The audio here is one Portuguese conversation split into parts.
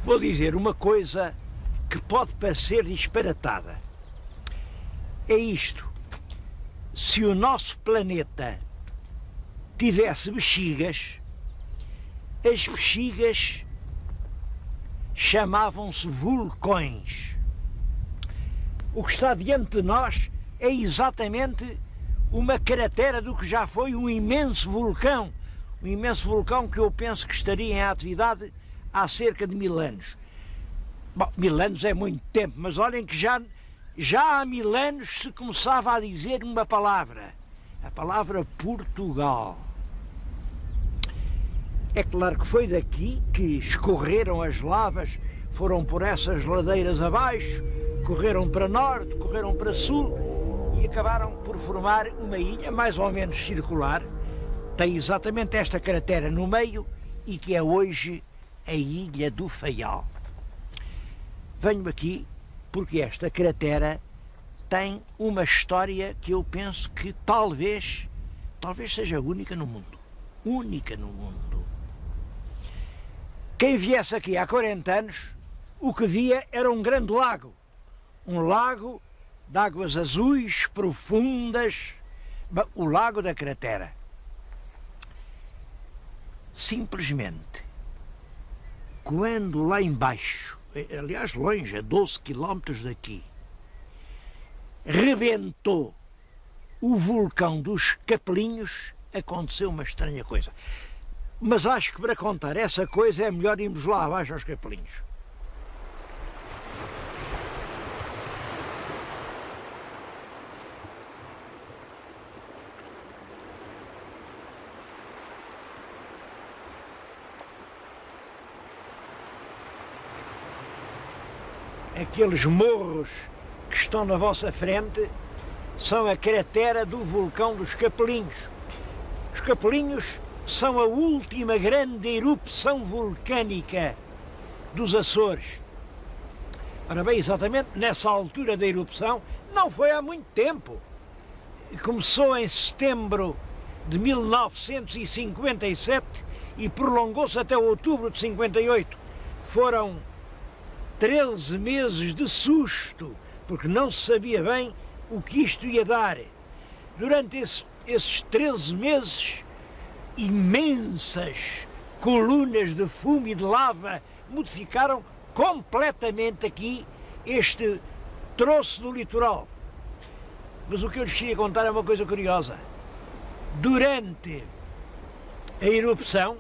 Vou dizer uma coisa que pode parecer disparatada. É isto. Se o nosso planeta tivesse bexigas, as bexigas chamavam-se vulcões. O que está diante de nós é exatamente uma cratera do que já foi um imenso vulcão que eu penso que estaria em atividade há cerca de 1000 anos. Bom, 1000 anos é muito tempo, mas olhem que já há 1000 anos se começava a dizer uma palavra, a palavra Portugal. É claro que foi daqui que escorreram as lavas, foram por essas ladeiras abaixo, correram para norte, correram para sul e acabaram por formar uma ilha mais ou menos circular. Tem exatamente esta cratera no meio e que é hoje a Ilha do Faial. Venho aqui porque esta cratera tem uma história que eu penso que talvez seja única no mundo. Única no mundo. Quem viesse aqui há 40 anos, o que via era um grande lago. Um lago de águas azuis, profundas, o lago da cratera. Simplesmente, quando lá embaixo, aliás longe, a 12 quilómetros daqui, rebentou o vulcão dos Capelinhos, aconteceu uma estranha coisa. Mas acho que para contar essa coisa é melhor irmos lá abaixo aos Capelinhos. Aqueles morros que estão na vossa frente são a cratera do vulcão dos Capelinhos. Os Capelinhos são a última grande erupção vulcânica dos Açores. Ora bem, exatamente nessa altura da erupção, não foi há muito tempo. Começou em setembro de 1957 e prolongou-se até outubro de 58. Foram 13 meses de susto, porque não se sabia bem o que isto ia dar. Durante esses 13 meses, imensas colunas de fumo e de lava modificaram completamente aqui este troço do litoral. Mas o que eu lhes queria contar é uma coisa curiosa. Durante a erupção,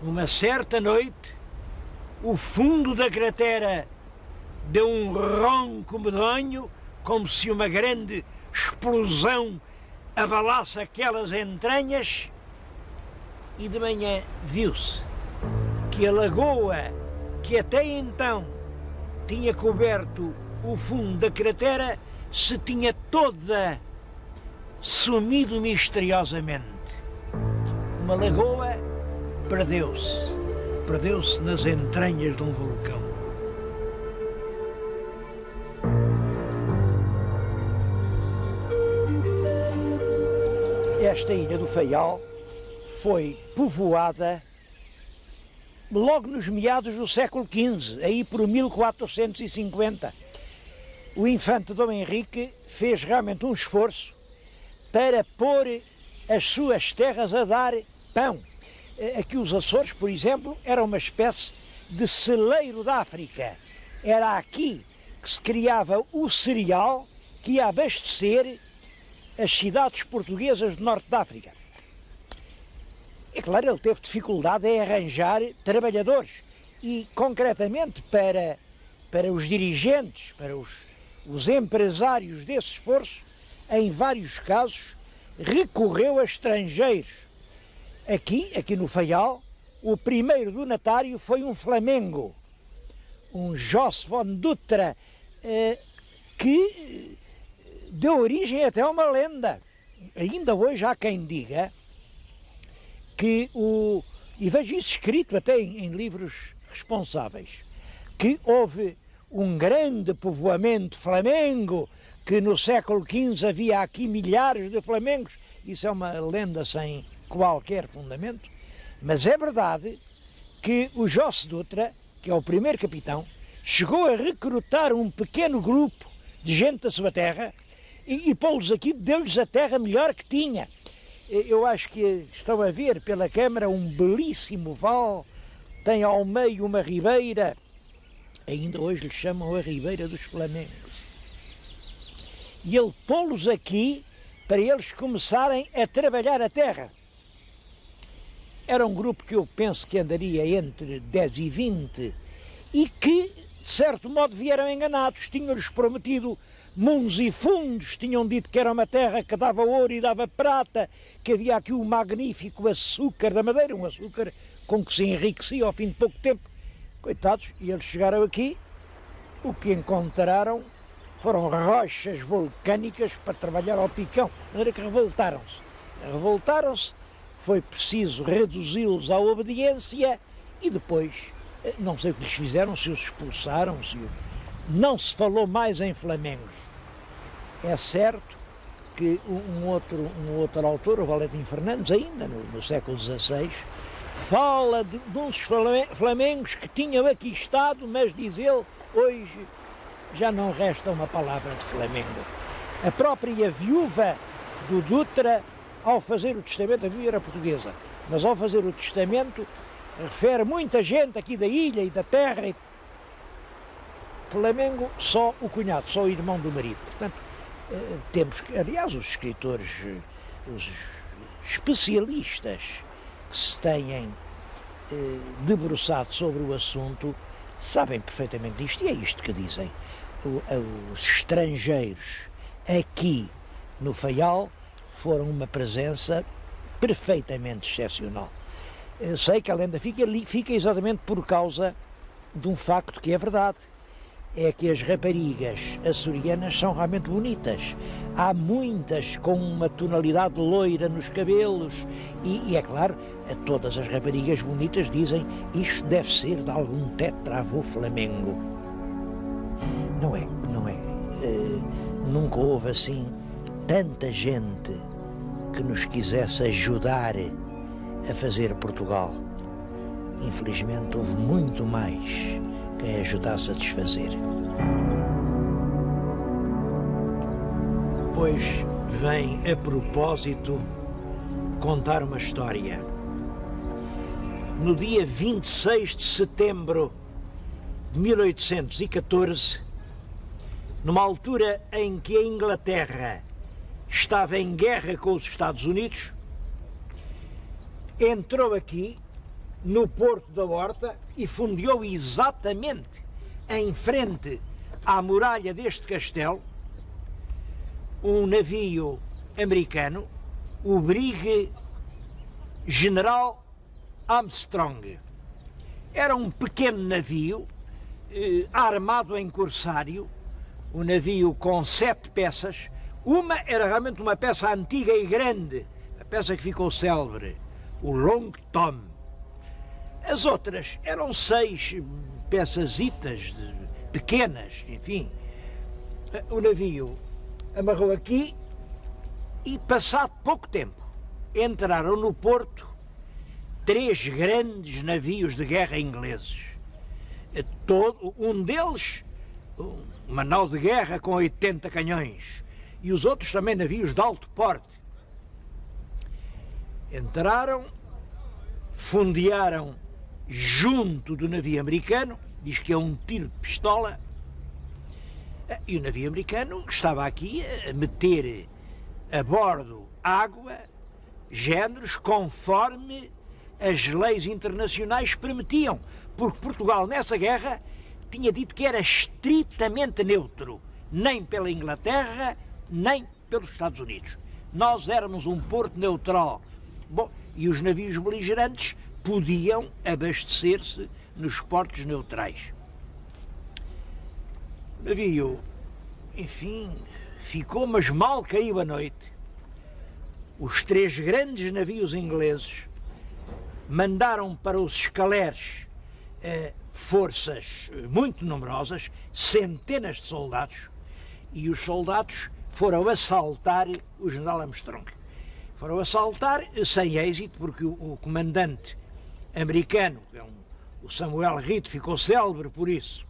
uma certa noite, o fundo da cratera deu um ronco medonho, como se uma grande explosão abalasse aquelas entranhas, e de manhã viu-se que a lagoa que até então tinha coberto o fundo da cratera se tinha toda sumido misteriosamente. Uma lagoa perdeu-se nas entranhas de um vulcão. Esta ilha do Faial foi povoada logo nos meados do século XV, aí por 1450. O infante Dom Henrique fez realmente um esforço para pôr as suas terras a dar pão. Aqui os Açores, por exemplo, era uma espécie de celeiro da África. Era aqui que se criava o cereal que ia abastecer as cidades portuguesas do norte da África. É claro, ele teve dificuldade em arranjar trabalhadores e, concretamente, para os dirigentes, para os empresários desse esforço, em vários casos, recorreu a estrangeiros. Aqui no Faial, o primeiro donatário foi um flamengo, um Jos von Dutra, que deu origem até a uma lenda. Ainda hoje há quem diga que e vejo isso escrito até em livros responsáveis, que houve um grande povoamento flamengo, que no século XV havia aqui milhares de flamengos. Isso é uma lenda sem qualquer fundamento, mas é verdade que o Jos Dutra que é o primeiro capitão, chegou a recrutar um pequeno grupo de gente da sua terra e pô-los aqui, deu-lhes a terra melhor que tinha. Eu acho que estão a ver pela câmara um belíssimo vale, tem ao meio uma ribeira, ainda hoje lhe chamam a Ribeira dos Flamengos. E ele pô-los aqui para eles começarem a trabalhar a terra. Era um grupo que eu penso que andaria entre 10 e 20 e que, de certo modo, vieram enganados. Tinham-lhes prometido mundos e fundos, tinham dito que era uma terra que dava ouro e dava prata, que havia aqui um magnífico açúcar da Madeira, um açúcar com que se enriquecia ao fim de pouco tempo. Coitados, e eles chegaram aqui, o que encontraram foram rochas vulcânicas para trabalhar ao picão, de maneira que revoltaram-se. Revoltaram-se, foi preciso reduzi-los à obediência e depois, não sei o que lhes fizeram, se os expulsaram, não se falou mais em Flamengos. É certo que um outro autor, o Valentim Fernandes, ainda no século XVI, fala de uns flamengos que tinham aqui estado, mas diz ele, hoje já não resta uma palavra de Flamengo. A própria viúva do Dutra, ao fazer o testamento, a viúva era portuguesa, mas ao fazer o testamento, refere muita gente aqui da ilha e da terra. Flamengo, só o cunhado, só o irmão do marido. Portanto, temos que, aliás, os escritores, os especialistas que se têm debruçado sobre o assunto, sabem perfeitamente disto, e é isto que dizem. Os estrangeiros aqui no Faial foram uma presença perfeitamente excepcional. Eu sei que a lenda fica exatamente por causa de um facto que é verdade. É que as raparigas açorianas são realmente bonitas. Há muitas com uma tonalidade loira nos cabelos e é claro, todas as raparigas bonitas dizem isto deve ser de algum tetravô Flamengo. Não é. Nunca houve assim tanta gente que nos quisesse ajudar a fazer Portugal. Infelizmente houve muito mais quem ajudasse a desfazer. Pois vem a propósito contar uma história. No dia 26 de setembro de 1814, numa altura em que a Inglaterra estava em guerra com os Estados Unidos, entrou aqui no Porto da Horta e fundeou exatamente em frente à muralha deste castelo um navio americano, o Brig General Armstrong. Era um pequeno navio armado em corsário, um navio com 7 peças. Uma era realmente uma peça antiga e grande, a peça que ficou célebre, o Long Tom. As outras eram 6 peçazitas pequenas, enfim. O navio amarrou aqui e, passado pouco tempo, entraram no porto 3 grandes navios de guerra ingleses. Um deles, uma nau de guerra com 80 canhões, e os outros também navios de alto porte. Entraram, fundearam junto do navio americano, diz que é um tiro de pistola, e o navio americano estava aqui a meter a bordo água, géneros, conforme as leis internacionais permitiam, porque Portugal nessa guerra tinha dito que era estritamente neutro, nem pela Inglaterra, nem pelos Estados Unidos. Nós éramos um porto neutral. Bom, e os navios beligerantes podiam abastecer-se nos portos neutrais. O navio, enfim, ficou, mas mal caiu a noite. Os 3 grandes navios ingleses mandaram para os escaleres forças muito numerosas, centenas de soldados, e os soldados foram assaltar o general Armstrong. Foram assaltar sem êxito, porque o comandante americano, que é o Samuel Rito ficou célebre por isso,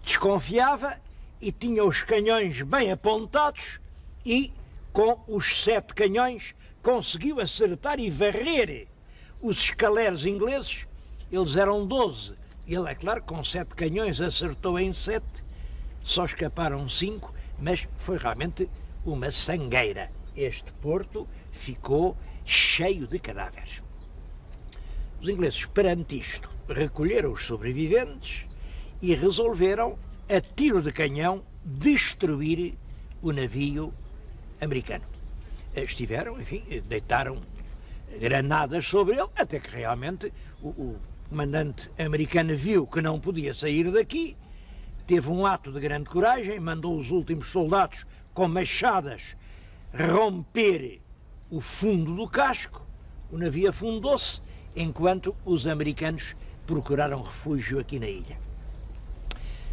desconfiava e tinha os canhões bem apontados e, com os 7 canhões, conseguiu acertar e varrer os escaleres ingleses. Eles eram 12. Ele, é claro, com 7 canhões acertou em 7, só escaparam 5, mas foi realmente uma sangueira. Este porto ficou cheio de cadáveres. Os ingleses, perante isto, recolheram os sobreviventes e resolveram, a tiro de canhão, destruir o navio americano. Estiveram, enfim, deitaram granadas sobre ele, até que realmente o comandante americano viu que não podia sair daqui, teve um ato de grande coragem, mandou os últimos soldados com machadas romper o fundo do casco, o navio afundou-se, enquanto os americanos procuraram refúgio aqui na ilha.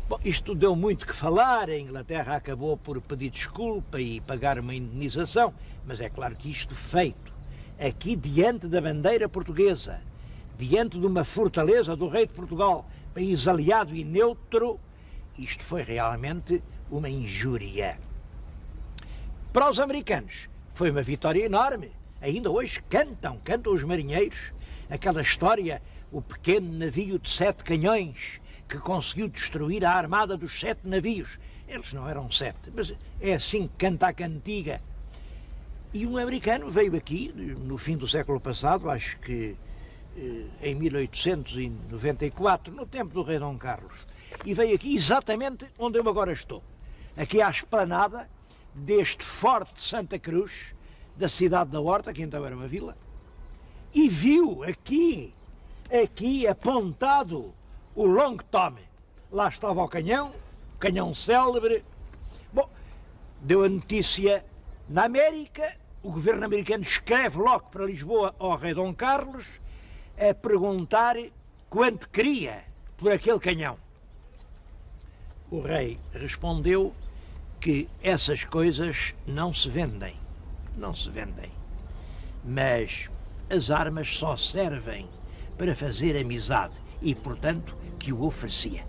Bom, isto deu muito que falar, a Inglaterra acabou por pedir desculpa e pagar uma indenização, mas é claro que isto feito aqui diante da bandeira portuguesa, diante de uma fortaleza do rei de Portugal, país aliado e neutro, isto foi realmente uma injúria. Para os americanos foi uma vitória enorme, ainda hoje cantam os marinheiros, aquela história, o pequeno navio de 7 canhões que conseguiu destruir a armada dos 7 navios. Eles não eram 7, mas é assim que canta a cantiga. E um americano veio aqui, no fim do século passado, acho que em 1894, no tempo do rei Dom Carlos, e veio aqui exatamente onde eu agora estou, aqui à esplanada deste Forte de Santa Cruz, da cidade da Horta, que então era uma vila, e viu aqui apontado o Long Tom. Lá estava o canhão célebre. Bom, deu a notícia na América, o governo americano escreve logo para Lisboa ao rei Dom Carlos a perguntar quanto queria por aquele canhão. O rei respondeu que essas coisas não se vendem, mas as armas só servem para fazer amizade e, portanto, que o oferecia.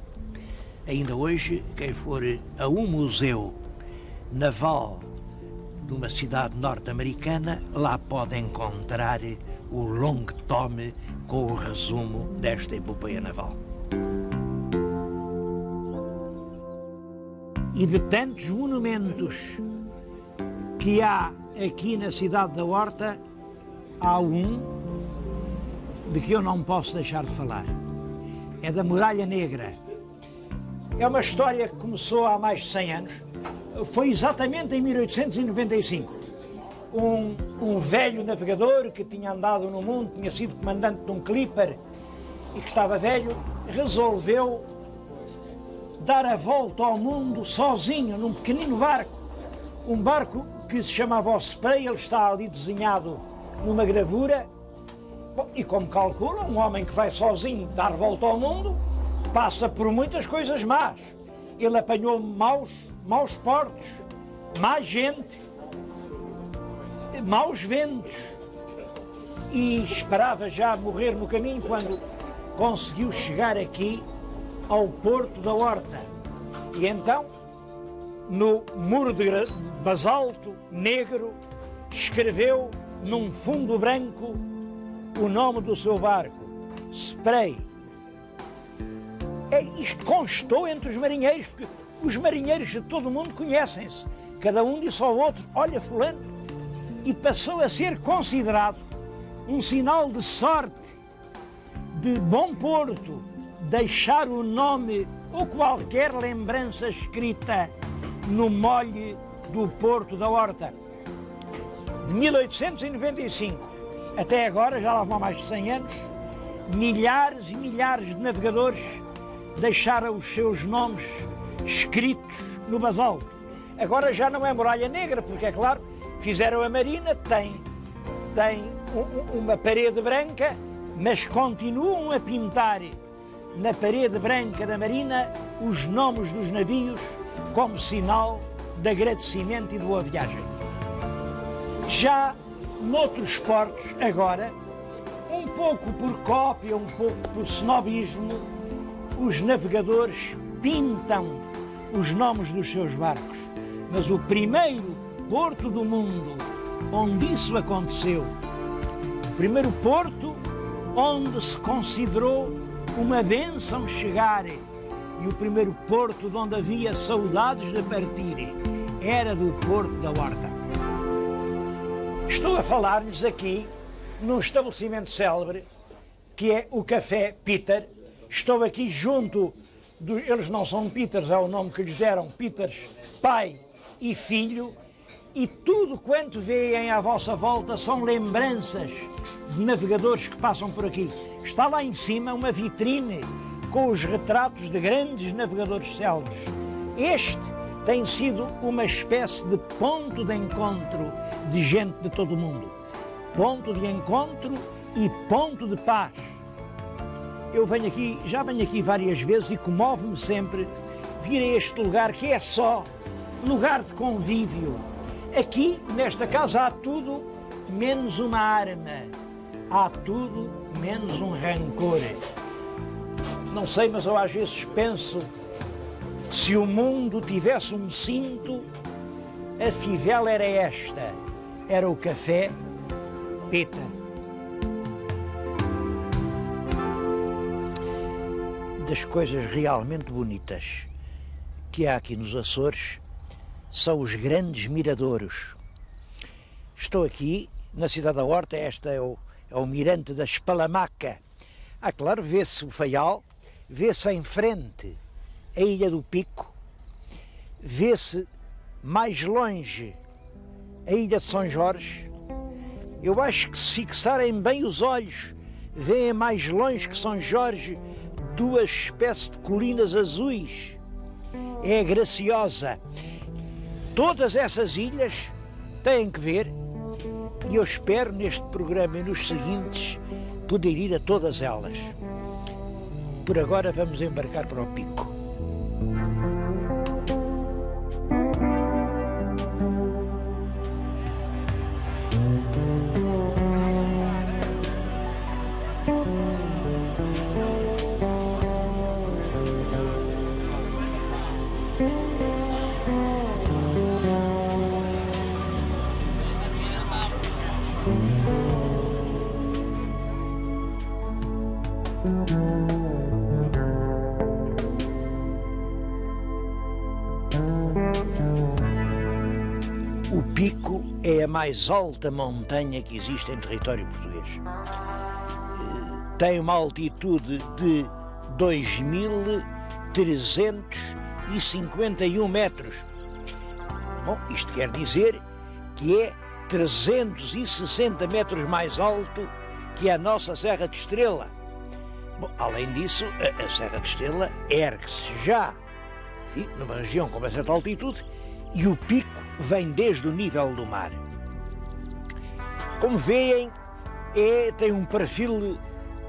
Ainda hoje, quem for a um museu naval de uma cidade norte-americana, lá pode encontrar o Long Tom com o resumo desta epopeia naval. E de tantos monumentos que há aqui na cidade da Horta, há um de que eu não posso deixar de falar. É da Muralha Negra. É uma história que começou há mais de 100 anos. Foi exatamente em 1895. Um velho navegador que tinha andado no mundo, tinha sido comandante de um clipper e que estava velho, resolveu dar a volta ao mundo sozinho, num pequenino barco. Um barco que se chamava Osprey, ele está ali desenhado numa gravura. Bom, e como calcula, um homem que vai sozinho dar volta ao mundo passa por muitas coisas más. Ele apanhou maus portos, má gente, maus ventos e esperava já morrer no caminho quando conseguiu chegar aqui ao Porto da Horta. E então, no muro de basalto negro, escreveu num fundo branco o nome do seu barco, Spray. Isto constou entre os marinheiros, porque os marinheiros de todo o mundo conhecem-se. Cada um disse ao outro, olha fulano, e passou a ser considerado um sinal de sorte, de bom porto, deixar o nome ou qualquer lembrança escrita no molhe do Porto da Horta. De 1895 até agora, já lá vão mais de 100 anos, milhares e milhares de navegadores deixaram os seus nomes escritos no basalto. Agora já não é Muralha Negra, porque é claro, fizeram a marina, tem uma parede branca, mas continuam a pintar na parede branca da marina os nomes dos navios como sinal de agradecimento e de boa viagem. Já noutros portos, agora, Um pouco por cópia, um pouco por snobismo, os navegadores pintam os nomes dos seus barcos. Mas o primeiro porto do mundo onde isso aconteceu, o primeiro porto onde se considerou uma bênção chegar, e o primeiro porto de onde havia saudades de partir, era do Porto da Horta. Estou a falar-lhes aqui num estabelecimento célebre, que é o Café Peter. Estou aqui junto, eles não são Peters, é o nome que lhes deram, Peters, pai e filho, e tudo quanto veem à vossa volta são lembranças de navegadores que passam por aqui. Está lá em cima uma vitrine com os retratos de grandes navegadores célebres. Este tem sido uma espécie de ponto de encontro de gente de todo o mundo. Ponto de encontro e ponto de paz. Eu já venho aqui várias vezes e comove-me sempre vir a este lugar que é só lugar de convívio. Aqui, nesta casa, há tudo menos uma arma. Há tudo menos um rancor. Não sei, mas eu às vezes penso que se o mundo tivesse um cinto, a fivela era esta. Era o Café Peter. Das coisas realmente bonitas que há aqui nos Açores são os grandes miradouros. Estou aqui na cidade da Horta, este é o mirante da Espalamaca. Claro, vê-se o Faial, vê-se em frente a Ilha do Pico, vê-se mais longe a Ilha de São Jorge. Eu acho que se fixarem bem os olhos, veem mais longe que São Jorge duas espécies de colinas azuis. É a Graciosa. Todas essas ilhas têm que ver, e eu espero neste programa e nos seguintes poder ir a todas elas. Por agora vamos embarcar para o Pico. O Pico é a mais alta montanha que existe em território português. Tem uma altitude de 2.351 metros. Bom, isto quer dizer que é 360 metros mais alto que a nossa Serra de Estrela. Bom, além disso, a Serra de Estrela ergue-se já, enfim, numa região com uma certa altitude, e o pico vem desde o nível do mar. Como veem, tem um perfil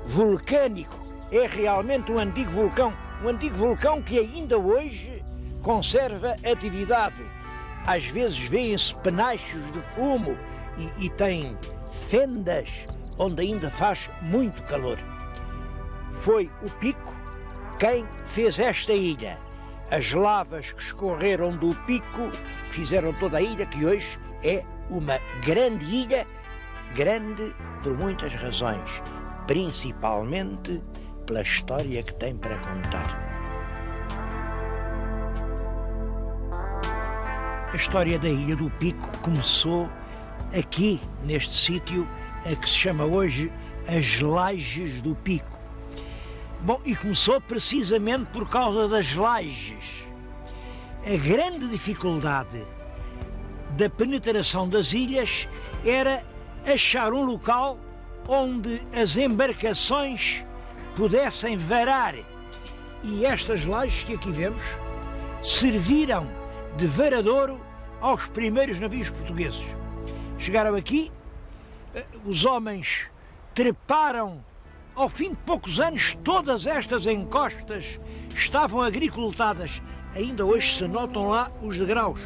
vulcânico, é realmente um antigo vulcão que ainda hoje conserva atividade. Às vezes vêem-se penachos de fumo e tem fendas onde ainda faz muito calor. Foi o Pico quem fez esta ilha. As lavas que escorreram do Pico fizeram toda a ilha, que hoje é uma grande ilha, grande por muitas razões, principalmente pela história que tem para contar. A história da Ilha do Pico começou aqui, neste sítio, a que se chama hoje as Lajes do Pico. Bom, e começou precisamente por causa das lajes. A grande dificuldade da penetração das ilhas era achar um local onde as embarcações pudessem varar. E estas lajes que aqui vemos serviram de varadouro aos primeiros navios portugueses. Chegaram aqui, os homens treparam. Ao fim de poucos anos, todas estas encostas estavam agricultadas. Ainda hoje se notam lá os degraus.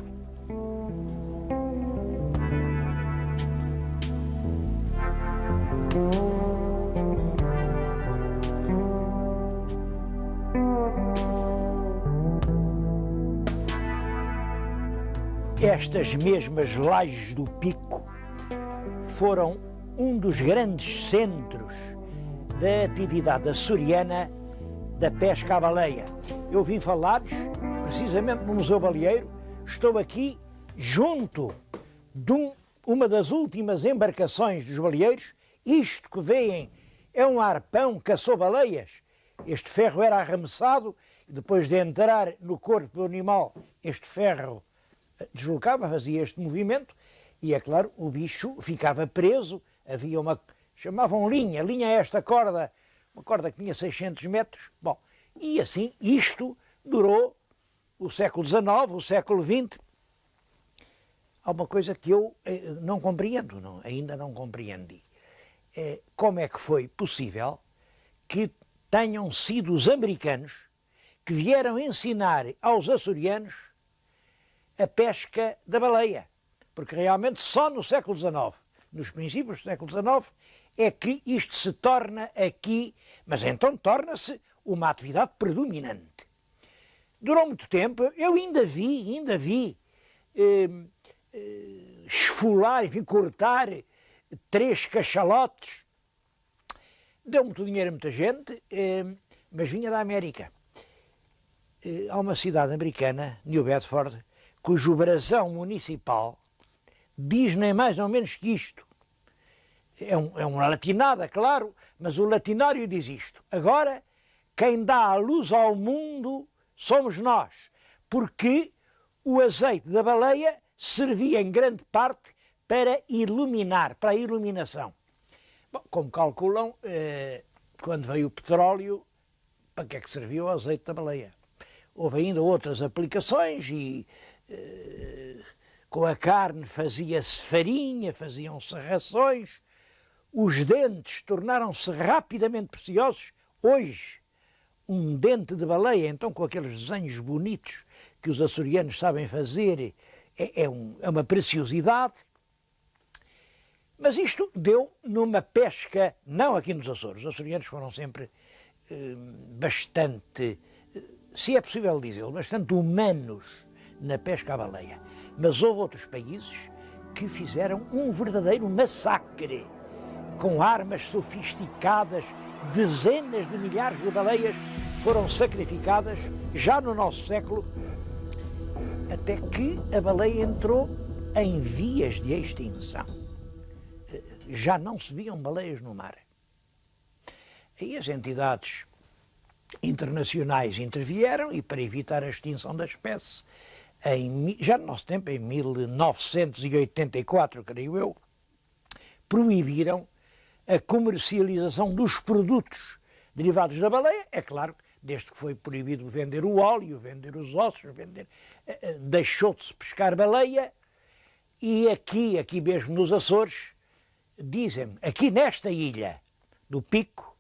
estas mesmas lajes do Pico foram um dos grandes centros da atividade açoriana da pesca à baleia. Eu vim falar-lhes precisamente no Museu Baleeiro. Estou aqui junto de uma das últimas embarcações dos baleeiros. Isto que veem é um arpão caçou-baleias. Este ferro era arremessado e depois de entrar no corpo do animal, este ferro deslocava, fazia este movimento e, é claro, o bicho ficava preso. Havia uma, chamavam linha é esta corda, uma corda que tinha 600 metros. Bom, e assim isto durou o século XIX, o século XX. Há uma coisa que eu não compreendo, ainda não compreendi. Como é que foi possível que tenham sido os americanos que vieram ensinar aos açorianos a pesca da baleia? Porque realmente só no século XIX, nos princípios do século XIX, é que isto se torna aqui, mas então torna-se uma atividade predominante. Durou muito tempo, eu ainda vi esfolar, enfim, cortar 3 cachalotes. Deu muito dinheiro a muita gente, mas vinha da América. Há uma cidade americana, New Bedford, cujo brasão municipal diz nem mais ou menos que isto. É uma latinada, claro, mas o latinário diz isto: agora, quem dá a luz ao mundo somos nós, porque o azeite da baleia servia em grande parte para iluminar, para a iluminação. Bom, como calculam, quando veio o petróleo, para que é que serviu o azeite da baleia? Houve ainda outras aplicações e com a carne fazia-se farinha, faziam-se rações, os dentes tornaram-se rapidamente preciosos. Hoje, um dente de baleia, então com aqueles desenhos bonitos que os açorianos sabem fazer, é uma preciosidade. Mas isto deu numa pesca, não aqui nos Açores. Os açorianos foram sempre bastante, se é possível dizê-lo, bastante humanos na pesca à baleia. Mas houve outros países que fizeram um verdadeiro massacre, com armas sofisticadas. Dezenas de milhares de baleias foram sacrificadas já no nosso século, até que a baleia entrou em vias de extinção. Já não se viam baleias no mar. Aí as entidades internacionais intervieram e, para evitar a extinção da espécie, já no nosso tempo, em 1984, creio eu, proibiram a comercialização dos produtos derivados da baleia. É claro, desde que foi proibido vender o óleo, vender os ossos, deixou de se pescar baleia. E aqui mesmo nos Açores, dizem-me, aqui nesta ilha do Pico,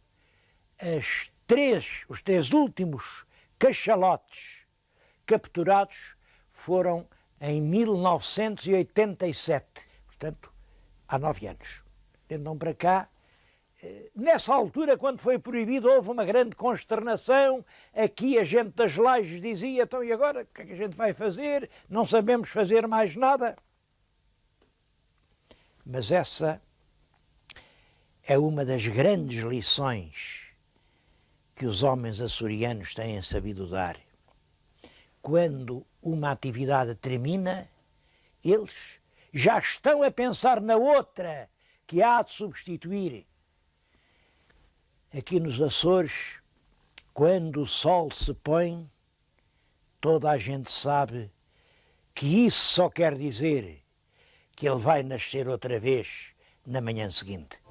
os 3 últimos cachalotes capturados foram em 1987, portanto, há 9 anos. Então, para cá, nessa altura, quando foi proibido, houve uma grande consternação. Aqui a gente das lajes dizia: então e agora, o que é que a gente vai fazer? Não sabemos fazer mais nada. Mas essa é uma das grandes lições que os homens açorianos têm sabido dar. Quando uma atividade termina, eles já estão a pensar na outra que há de substituir. Aqui nos Açores, quando o sol se põe, toda a gente sabe que isso só quer dizer que ele vai nascer outra vez na manhã seguinte.